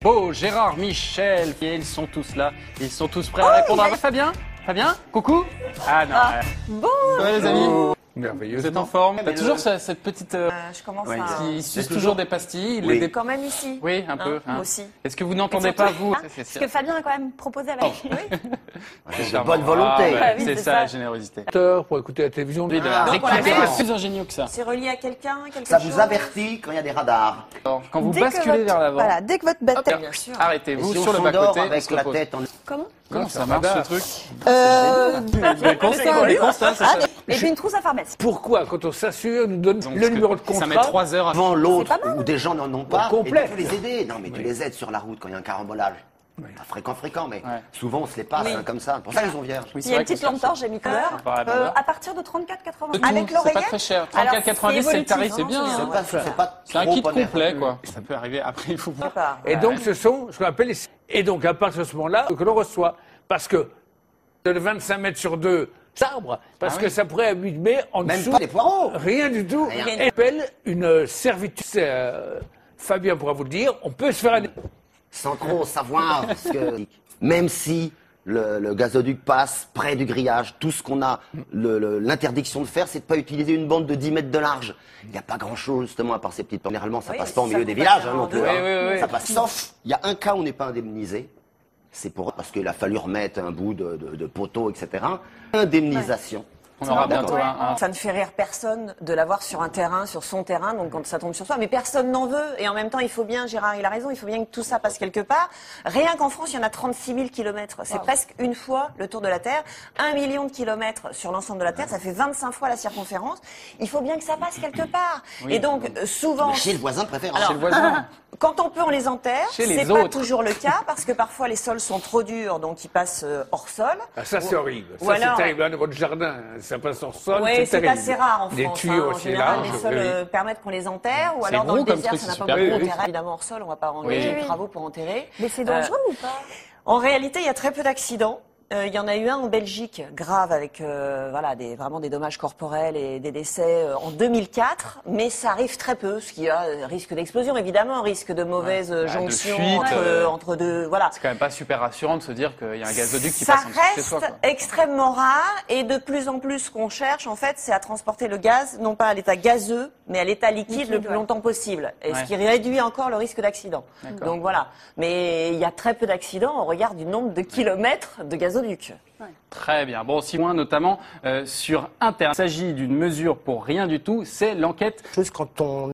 Beau, Gérard, Michel, et ils sont tous là. Ils sont tous prêts à répondre à Fabien. Fabien, coucou. Ah non. Bon. Ça va les amis? Merveilleux. Vous êtes en forme? T'as toujours cette petite... Je commence à... Il suce toujours des pastilles. Il Oui. les Quand même ici. Oui, un peu. Moi aussi. Est-ce que vous n'entendez pas, vous? Parce que Fabien a quand même proposé avec. Oui. De bonne volonté. Ah, oui, c'est c'est ça ça. la générosité. Pour écouter la télévision. Oui, de la Donc, on la récupérer, met. c'est plus ingénieux que ça. C'est relié à quelqu'un, quelque Ça chose. vous avertit quand il y a des radars. Alors, quand vous Dès que basculez votre- vers l'avant, Voilà, dès que votre bête hop, Bien sûr. Et arrêtez-vous si on sur le s'endort bas-côté. on avec se la repose. tête en... Comment Comment ça marche ce truc? Des constats, c'est ça. Et puis une trousse à pharmacie. Pourquoi, quand on s'assure, nous donne Donc, le numéro de Ça met contrat 3 heures à... Avant l'autre, où des gens n'en ont pas, et complète. tu peux les aider. Non, mais tu les aides sur la route quand il y a un carambolage. Pas fréquent, mais Ouais. souvent on se les passe Oui. comme ça. Pour ça ils sont vierges. Oui, Il y a une petite qu'on lampe torche, j'ai mis couleur. Par la À partir de 34,90. De tout, Avec c'est l'oreillette. pas très cher. Alors, 34,90 c'est le tarif, c'est évolutif, bien. hein, C'est pas C'est un trop kit onéreux. complet, quoi. Ça peut arriver après, il faut voir. Pas. Et donc, ce sont ce qu'on appelle les... Et donc, à partir de ce moment-là, que l'on reçoit. Parce que de 25 mètres sur 2, arbre, parce Ah que oui. ça pourrait abîmer en Même dessous. pas les poireaux. Rien du tout. Rien. Et appelle une servitude. Fabien pourra vous le dire. On peut se faire un... Sans trop savoir ce que... Même si le gazoduc passe près du grillage, tout ce qu'on a, l'interdiction de faire, c'est de pas utiliser une bande de 10 mètres de large. Il n'y a pas grand-chose, justement, à part ces petites... Généralement, ça Oui, passe pas au ça milieu des coupe villages, pas non plus. Oui, hein. oui, oui. Ça passe, sauf, il y a un cas où on n'est pas indemnisé. C'est parce qu'il a fallu remettre un bout de poteau, etc. Indemnisation. On aura bientôt Ouais. un... Ça ne fait rire personne de l'avoir sur un terrain, sur son terrain, donc quand ça tombe sur soi. Mais personne n'en veut. Et en même temps, il faut bien, Gérard, il a raison, il faut bien que tout ça passe quelque part. Rien qu'en France, il y en a 36 000 kilomètres. C'est presque une fois le tour de la Terre. 1 million de kilomètres sur l'ensemble de la Terre, ça fait 25 fois la circonférence. Il faut bien que ça passe quelque part. Oui. Et donc, souvent... Mais chez le voisin préférant. Alors, Chez le voisin. Quand on peut, on les enterre. Chez les C'est pas autres. toujours le cas, parce que parfois les sols sont trop durs, donc ils passent hors sol. Ah, ça, c'est horrible. Ou Ça, alors- c'est terrible. Là, dans votre jardin, ça passe en sol. Oui, c'est terrible. assez rare en Des France. tuyaux En assez général, larges. les sols oui. permettent qu'on les enterre, ou C'est alors dans gros le comme désert, truc, ça n'a c'est pas super beaucoup gros. d'intérêt. Évidemment, hors sol, on va pas engager Oui. des travaux pour enterrer. Mais c'est dangereux ou pas? En réalité, il y a très peu d'accidents. Il y en a eu un en Belgique, grave, avec voilà, vraiment des dommages corporels et des décès en 2004, mais ça arrive très peu, ce qui a risque d'explosion, évidemment, risque de mauvaise de jonction fuite, entre deux... Voilà. C'est quand même pas super rassurant de se dire qu'il y a un gazoduc qui Ça passe en dessous de chez reste soi, quoi. extrêmement rare et de plus en plus ce qu'on cherche en fait c'est à transporter le gaz non pas à l'état gazeux mais à l'état liquide le plus ouais. longtemps possible et Ouais. ce qui réduit encore le risque d'accident. D'accord. Donc voilà, mais il y a très peu d'accidents au regard du nombre de kilomètres de gazoduc. Très bien. Bon, 6 points notamment sur Internet. Il s'agit d'une mesure pour rien du tout, c'est l'enquête Juste quand on